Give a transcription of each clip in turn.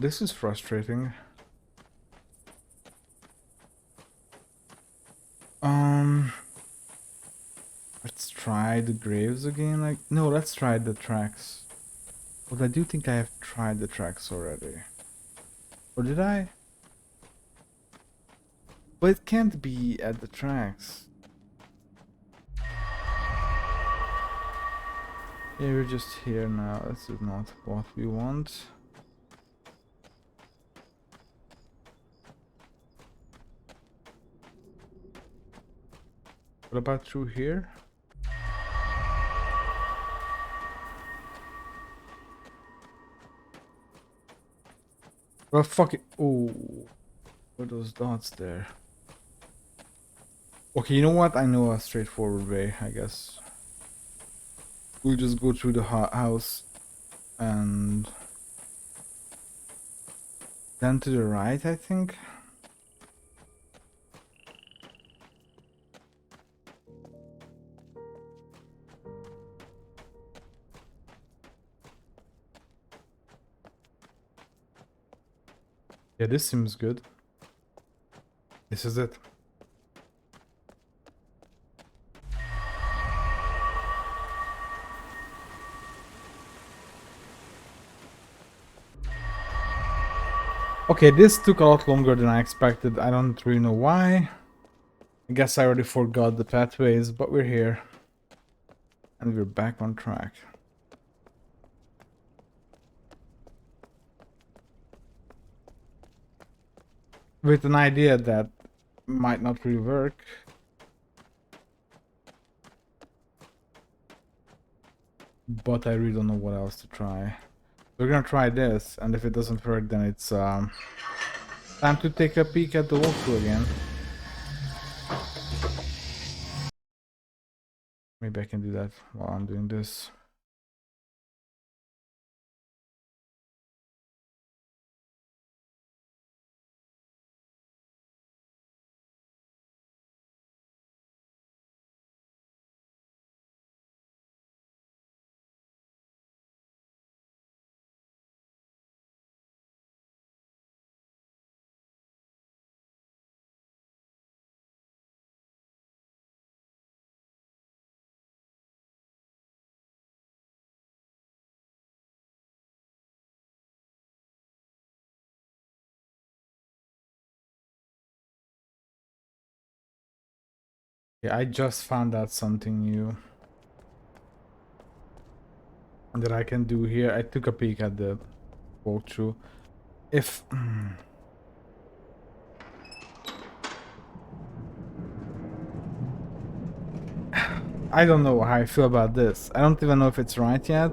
This is frustrating. Let's try the graves again. Like, no, let's try the tracks. But I do think I have tried the tracks already. Or did I? But it can't be at the tracks. Yeah, we're just here now. This is not what we want. What about through here? Well, fuck it. Oh, what are those dots there? Okay, you know what? I know a straightforward way, I guess. We'll just go through the house and then to the right, I think. Yeah, this seems good. This is it. Okay, this took a lot longer than I expected. I don't really know why. I guess I already forgot the pathways, but we're here. And we're back on track. With an idea that might not really work. But I really don't know what else to try. We're gonna try this, and if it doesn't work, then it's time to take a peek at the walkthrough again. Maybe I can do that while I'm doing this. Yeah, I just found out something new that I can do here. I took a peek at the walkthrough. If I don't know how I feel about this. I don't even know if it's right yet.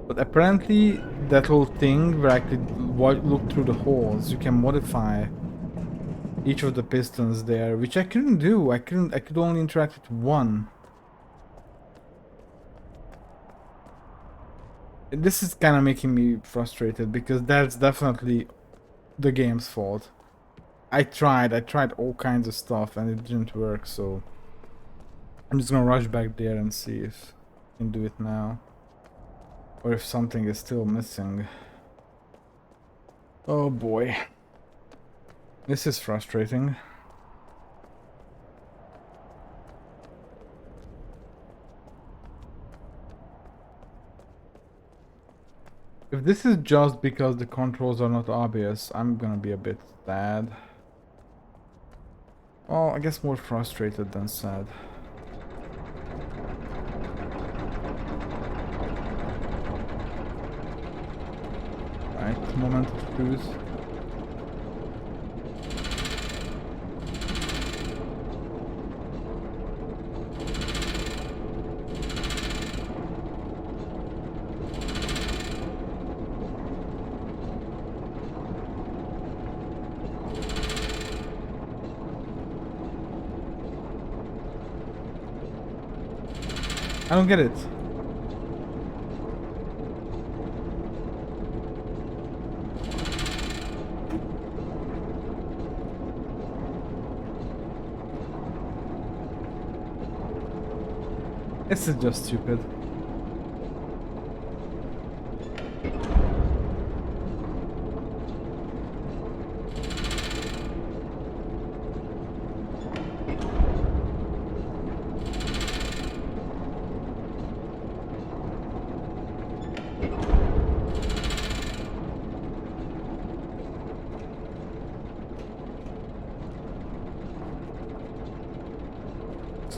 But apparently that whole thing where I could look through the holes, you can modify each of the pistons there, which I couldn't do. I could only interact with one. This is kind of making me frustrated because that's definitely the game's fault. I tried all kinds of stuff and it didn't work, so I'm just gonna rush back there and see if I can do it now. Or if something is still missing. Oh boy. This is frustrating. If this is just because the controls are not obvious, I'm gonna be a bit sad. Well, I guess more frustrated than sad. Right, moment of truth. I don't get it. This is just stupid.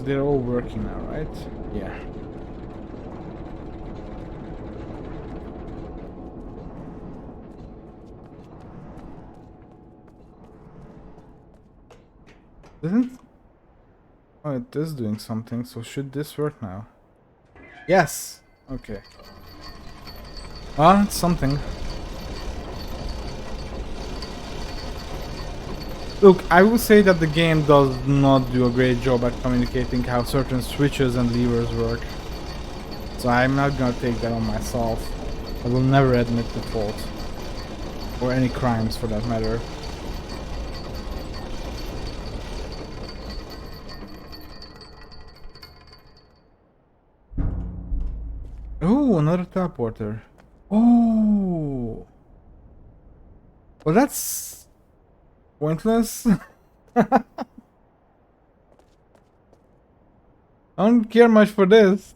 so they're all working now, right? Yeah. Isn't... Oh, it is doing something, so should this work now? Yes! Okay. Ah, it's something. Look, I will say that the game does not do a great job at communicating how certain switches and levers work. So I'm not gonna take that on myself. I will never admit the fault. Or any crimes for that matter. Oh, another teleporter. Oh. Well, that's pointless. I don't care much for this.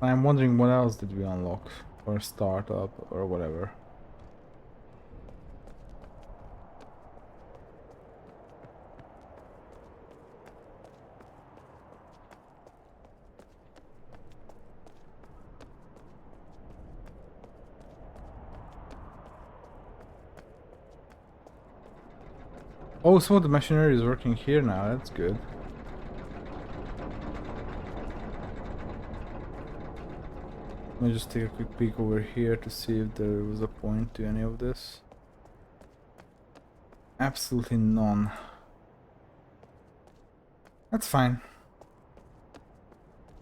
I'm wondering what else did we unlock or start up or whatever. Oh, so the machinery is working here now, that's good. Let me just take a quick peek over here to see if there was a point to any of this. Absolutely none. That's fine.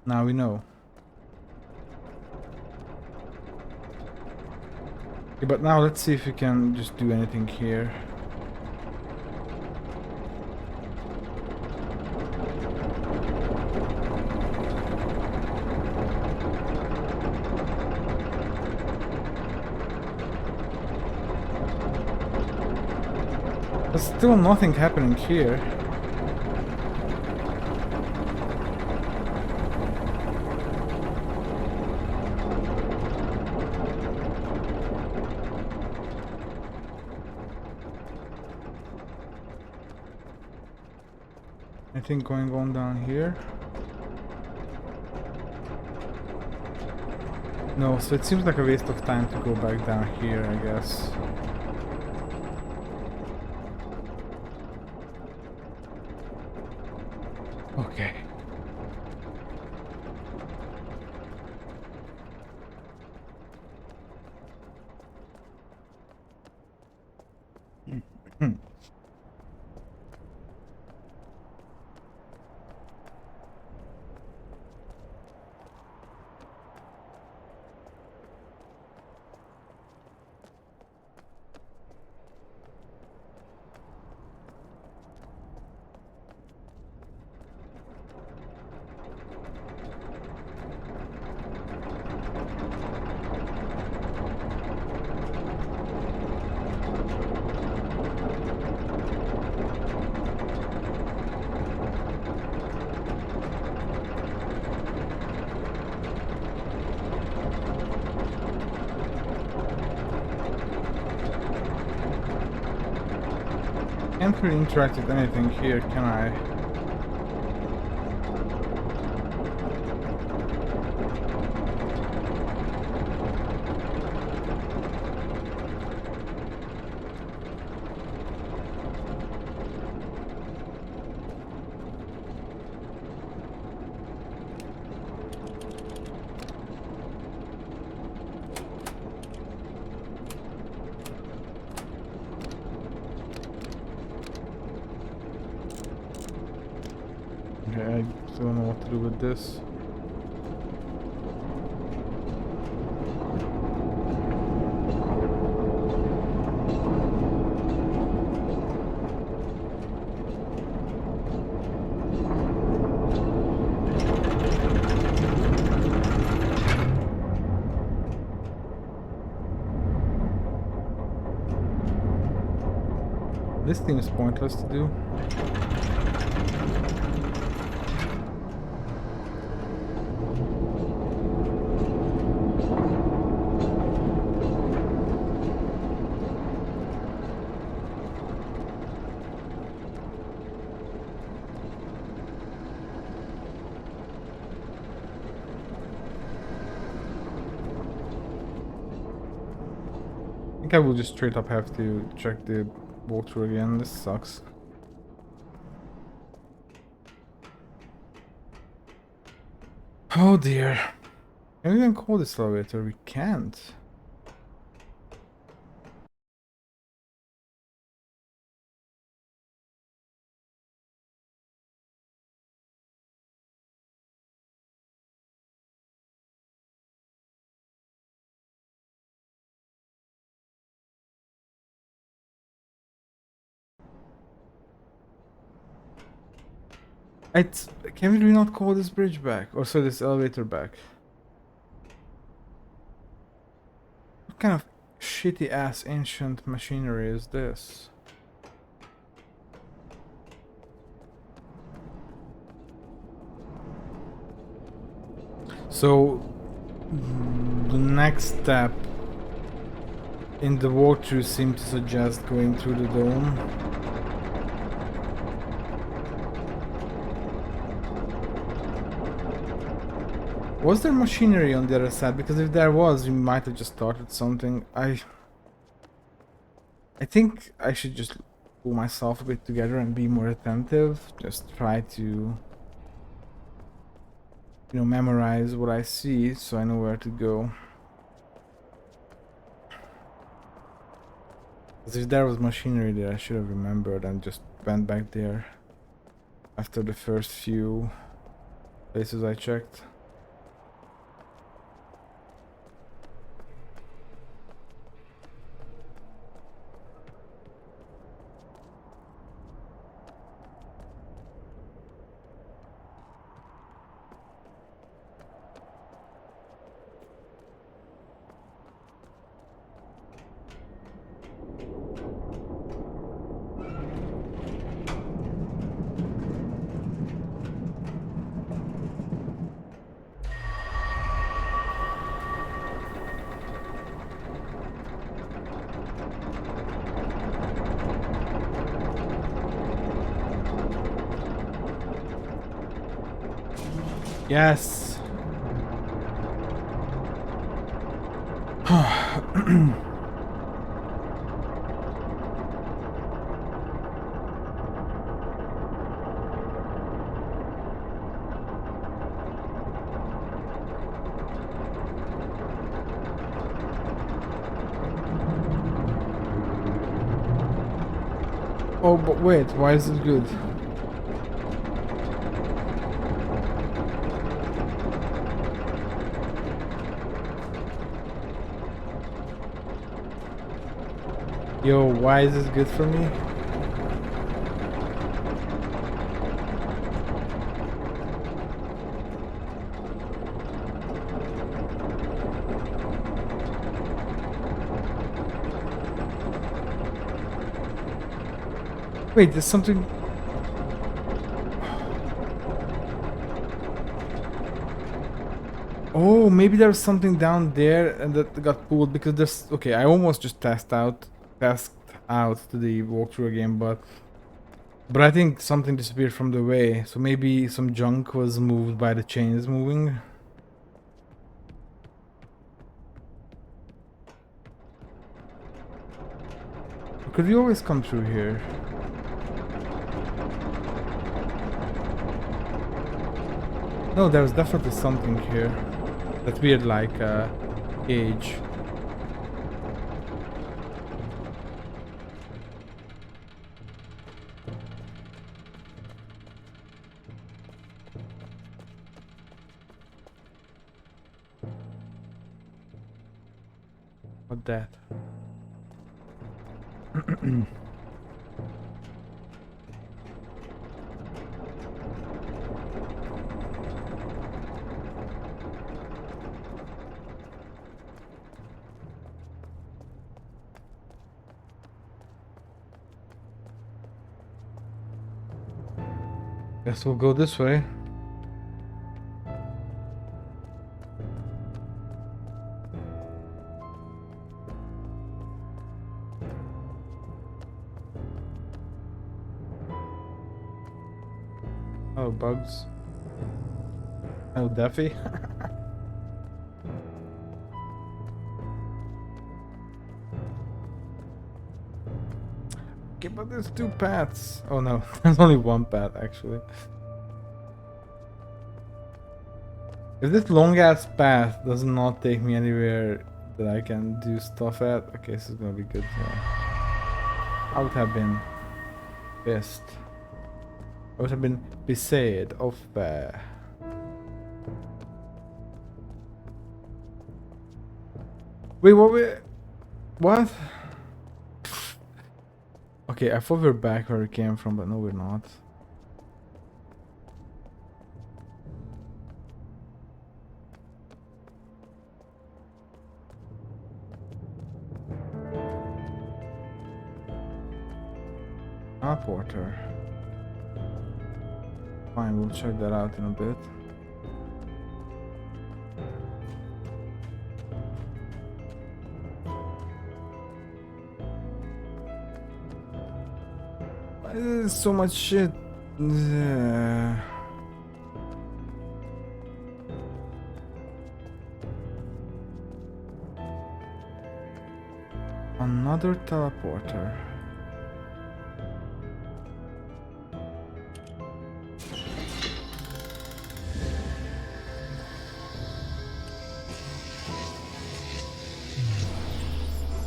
Now we know. Okay, but now let's see if we can just do anything here. There's still nothing happening here. Anything going on down here? No, so it seems like a waste of time to go back down here, I guess. Okay. Can't really interact with anything here, can I? Okay, I still don't know what to do with this. This thing is pointless to do. I think I will just straight up have to check the walkthrough again. This sucks. Oh dear. Can we even call this elevator? We can't. Can we really not call this bridge back? Or so this elevator back? What kind of shitty ass ancient machinery is this? So the next step in the walkthrough seemed to suggest going through the dome. Was there machinery on the other side? Because if there was, we might have just started something. I think I should just pull myself a bit together and be more attentive. Just try to, you know, memorize what I see so I know where to go. Because if there was machinery there, I should have remembered and just went back there after the first few places I checked. Yes. Oh, but wait, why is it good? Yo, why is this good for me? Wait, there's something... Oh, maybe there's something down there and that got pulled because there's... Okay, I almost just tasked out to the walkthrough again, but I think something disappeared from the way, so maybe some junk was moved by the chains moving. Could we always come through here? No, there's definitely something here. That weird, like, cage. What that? Guess we'll go this way. Oh, bugs. Oh, Daffy. Okay, but there's 2 paths. Oh no, there's only 1 path actually. If this long ass path does not take me anywhere that I can do stuff at, okay, this is gonna be good. I would have been pissed. I would have been beside of Wait, what? Okay, I thought we were back where we came from, but no, we're not. Teleporter. Fine, we'll check that out in a bit. Why is there so much shit? Another teleporter.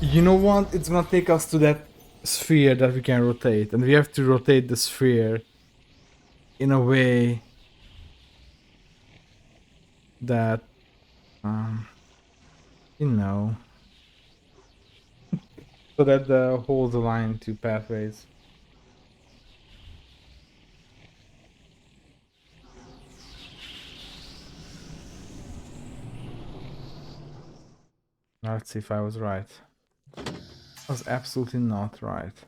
You know what? It's gonna take us to that sphere that we can rotate, and we have to rotate the sphere in a way that, you know, so that the holes align to pathways. Now let's see if I was right. I was absolutely not right.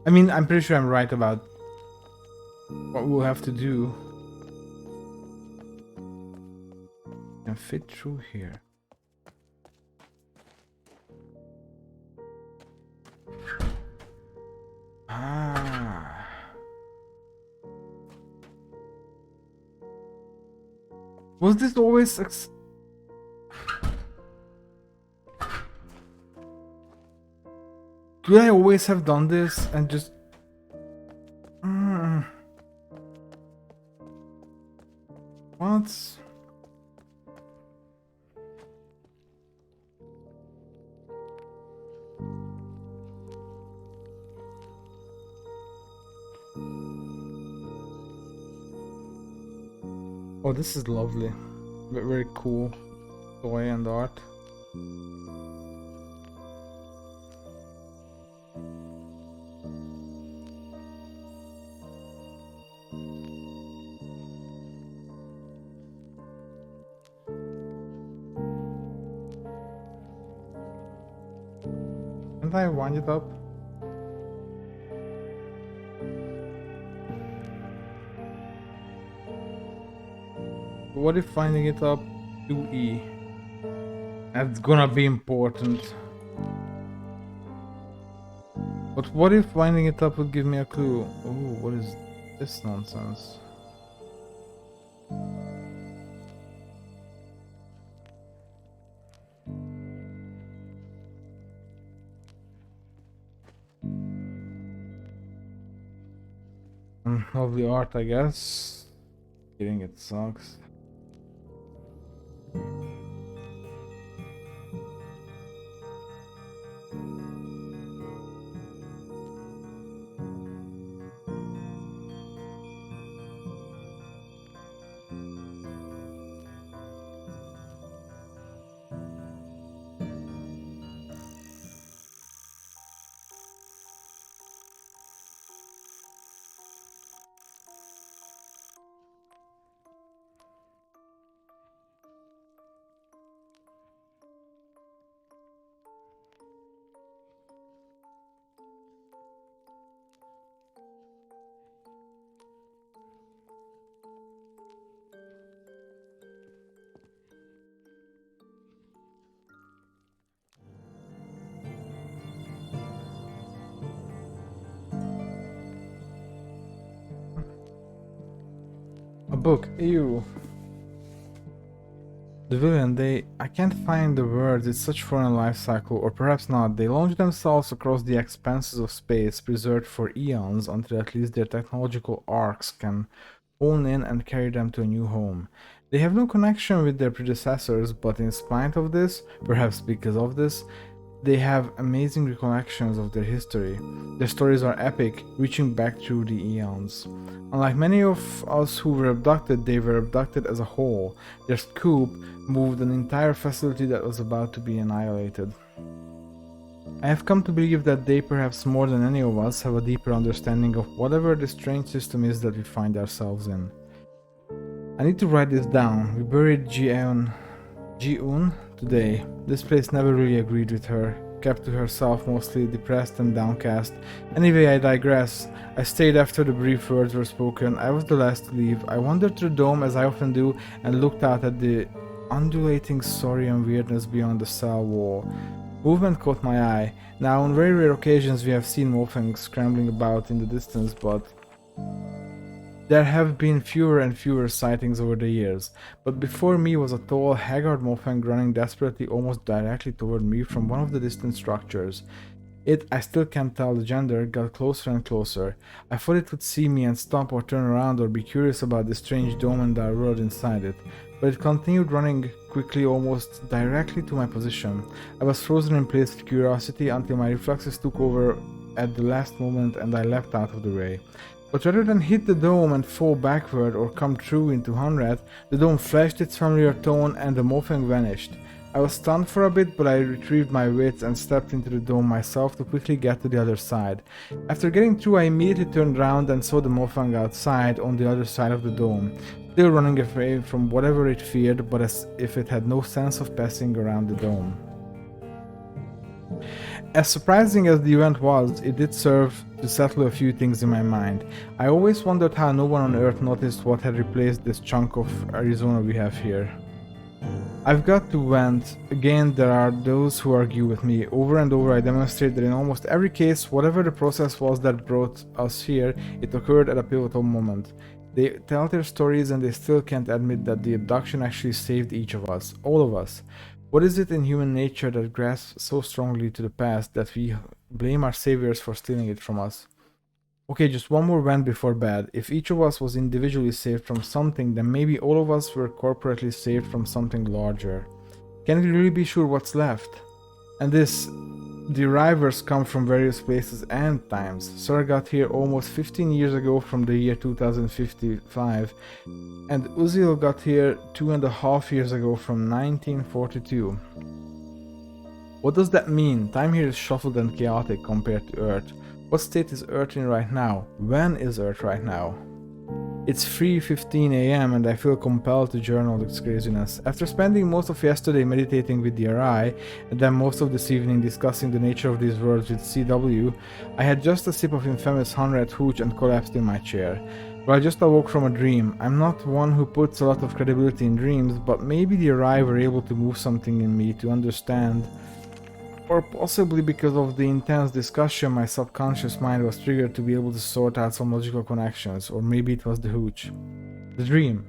I mean, I'm pretty sure I'm right about what we'll have to do. Can fit through here. Ah. Was this always do I always have done this and just what? Oh, this is lovely. Very cool toy and art. Can't I wind it up? What if finding it up 2E? That's gonna be important. But what if finding it up would give me a clue? Oh, what is this nonsense? Lovely art, I guess. Kidding, it sucks. book. Ew. The villain, I can't find the words, it's such foreign life cycle, or perhaps not. They launch themselves across the expanses of space, preserved for eons, until at least their technological arcs can hone in and carry them to a new home. They have no connection with their predecessors, but in spite of this, perhaps because of this, they have amazing recollections of their history. Their stories are epic, reaching back through the eons. Unlike many of us who were abducted, they were abducted as a whole. Their scoop moved an entire facility that was about to be annihilated. I have come to believe that they, perhaps more than any of us, have a deeper understanding of whatever the strange system is that we find ourselves in. I need to write this down. We buried Ji-un today. This place never really agreed with her, kept to herself, mostly depressed and downcast. Anyway, I digress. I stayed after the brief words were spoken. I was the last to leave. I wandered through the dome as I often do and looked out at the undulating saurian weirdness beyond the cell wall. Movement caught my eye. Now, on very rare occasions we have seen Mofang scrambling about in the distance, but there have been fewer and fewer sightings over the years. But before me was a tall, haggard Mofang running desperately, almost directly toward me from one of the distant structures. It, I still can't tell the gender, got closer and closer. I thought it would see me and stop or turn around or be curious about the strange dome and our world inside it. But it continued running quickly, almost directly to my position. I was frozen in place with curiosity until my reflexes took over at the last moment and I leapt out of the way. But rather than hit the dome and fall backward or come through into Hunred, the dome flashed its familiar tone and the Mofang vanished. I was stunned for a bit, but I retrieved my wits and stepped into the dome myself to quickly get to the other side. After getting through, I immediately turned around and saw the Mofang outside on the other side of the dome, still running away from whatever it feared, but as if it had no sense of passing around the dome. As surprising as the event was, it did serve to settle a few things in my mind. I always wondered how no one on Earth noticed what had replaced this chunk of Arizona we have here. I've got to vent. Again, there are those who argue with me. Over and over I demonstrate that in almost every case, whatever the process was that brought us here, it occurred at a pivotal moment. They tell their stories and they still can't admit that the abduction actually saved each of us, all of us. What is it in human nature that grasps so strongly to the past that we blame our saviors for stealing it from us? Okay, just one more vent before bed. If each of us was individually saved from something, then maybe all of us were corporately saved from something larger. Can we really be sure what's left? And the arrivals come from various places and times. Sir got here almost 15 years ago from the year 2055, and Uzil got here 2.5 years ago from 1942. What does that mean? Time here is shuffled and chaotic compared to Earth. What state is Earth in right now? When is Earth right now? It's 3:15 AM and I feel compelled to journal this craziness. After spending most of yesterday meditating with the RI, and then most of this evening discussing the nature of these worlds with CW, I had just a sip of infamous Hunred hooch and collapsed in my chair. Well, I just awoke from a dream. I'm not one who puts a lot of credibility in dreams, but maybe the RI were able to move something in me to understand. Or possibly because of the intense discussion, my subconscious mind was triggered to be able to sort out some logical connections, or maybe it was the hooch. The dream.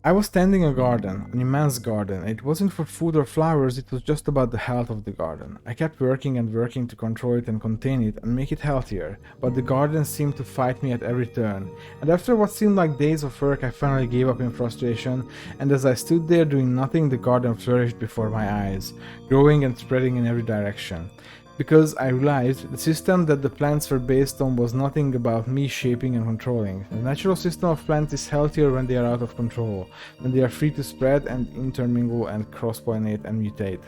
I was tending a garden, an immense garden. It wasn't for food or flowers, it was just about the health of the garden. I kept working and working to control it and contain it and make it healthier, but the garden seemed to fight me at every turn. And after what seemed like days of work, I finally gave up in frustration, and as I stood there doing nothing, the garden flourished before my eyes, growing and spreading in every direction. Because I realized the system that the plants were based on was nothing about me shaping and controlling. The natural system of plants is healthier when they are out of control, when they are free to spread and intermingle and cross-pollinate and mutate.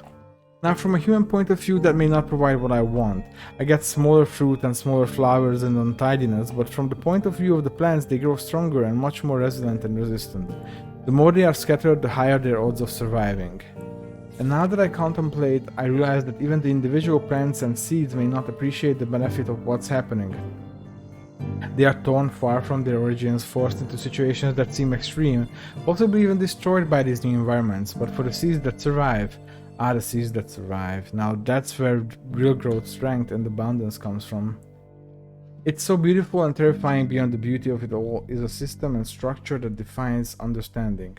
Now, from a human point of view, that may not provide what I want. I get smaller fruit and smaller flowers and untidiness, but from the point of view of the plants, they grow stronger and much more resilient and resistant. The more they are scattered, the higher their odds of surviving. And now that I contemplate, I realize that even the individual plants and seeds may not appreciate the benefit of what's happening. They are torn far from their origins, forced into situations that seem extreme, possibly even destroyed by these new environments, but for the seeds that survive, the seeds that survive. Now that's where real growth, strength and abundance comes from. It's so beautiful and terrifying. Beyond the beauty of it all is a system and structure that defines understanding.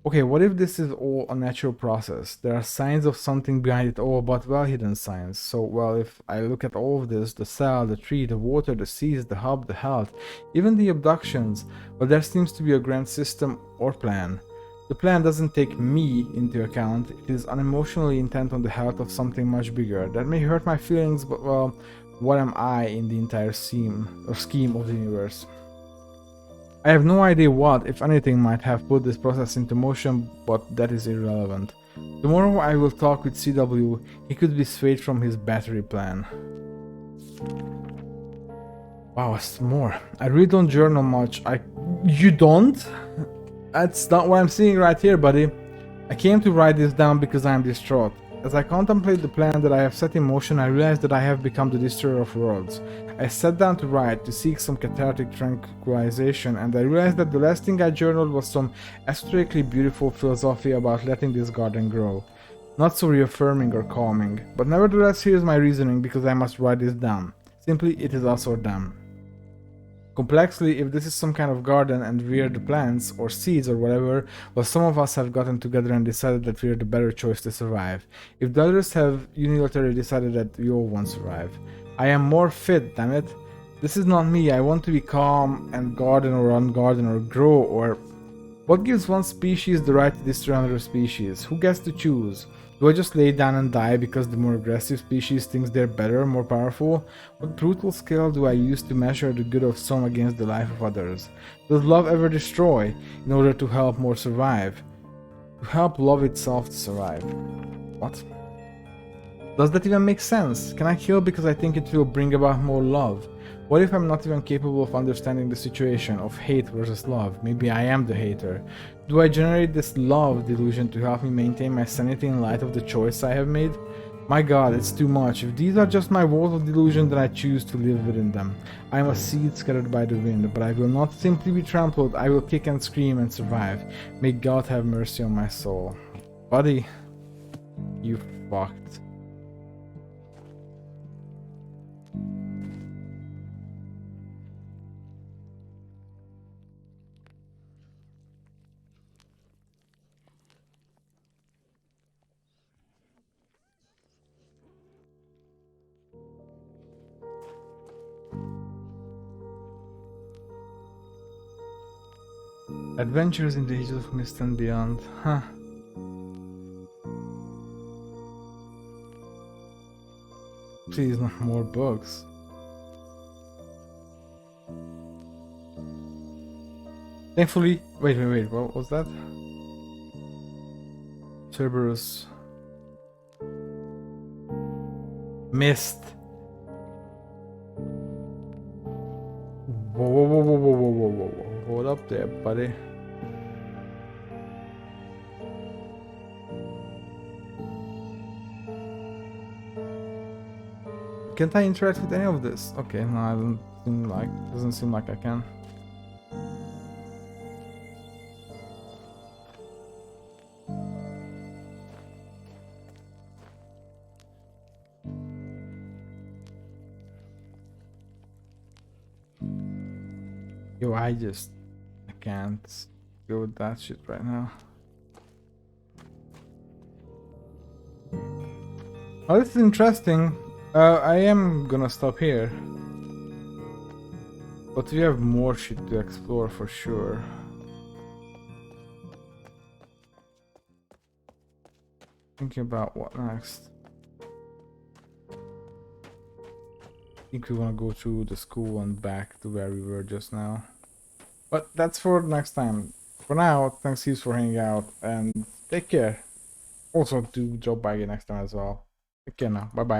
Okay, what if this is all a natural process? There are signs of something behind it all, but well-hidden signs. So, well, if I look at all of this, the cell, the tree, the water, the seas, the hub, the health, even the abductions, well, there seems to be a grand system or plan. The plan doesn't take me into account. It is unemotionally intent on the health of something much bigger. That may hurt my feelings, but, well, what am I in the entire scheme of the universe? I have no idea what, if anything, might have put this process into motion, but that is irrelevant. Tomorrow I will talk with CW. He could be swayed from his battery plan. Wow, it's more. I really don't journal much. You don't? That's not what I'm seeing right here, buddy. I came to write this down because I am distraught. As I contemplate the plan that I have set in motion, I realize that I have become the destroyer of worlds. I sat down to write, to seek some cathartic tranquilization, and I realized that the last thing I journaled was some esoterically beautiful philosophy about letting this garden grow. Not so reaffirming or calming, but nevertheless here is my reasoning because I must write this down. Simply, it is us or them. Complexly, if this is some kind of garden and we're the plants or seeds or whatever, well, some of us have gotten together and decided that we're the better choice to survive. If the others have unilaterally decided that we all won't survive. I am more fit, damn it. This is not me. I want to be calm and garden or ungarden or grow or... What gives one species the right to destroy another species? Who gets to choose? Do I just lay down and die because the more aggressive species thinks they're better, more powerful? What brutal scale do I use to measure the good of some against the life of others? Does love ever destroy in order to help more survive? To help love itself to survive? What? Does that even make sense? Can I kill because I think it will bring about more love? What if I'm not even capable of understanding the situation of hate versus love? Maybe I am the hater. Do I generate this love delusion to help me maintain my sanity in light of the choice I have made? My god, it's too much. If these are just my walls of delusion, then I choose to live within them. I am a seed scattered by the wind, but I will not simply be trampled. I will kick and scream and survive. May God have mercy on my soul. Buddy, you fucked. Adventures in the Ages of Myst and Beyond. Huh. Please, not more books. Thankfully... Wait, what was that? Cerberus. Myst. Whoa. Hold up there, buddy. Can't I interact with any of this? Okay, no, I doesn't seem like I can. Yo, I can't go with that shit right now. Oh, this is interesting. I am gonna stop here. But we have more shit to explore for sure. Thinking about what next. I think we wanna go through the school and back to where we were just now. But that's for next time. For now, thanks heaps for hanging out and take care. Also do drop by again next time as well. Take care now. Bye bye.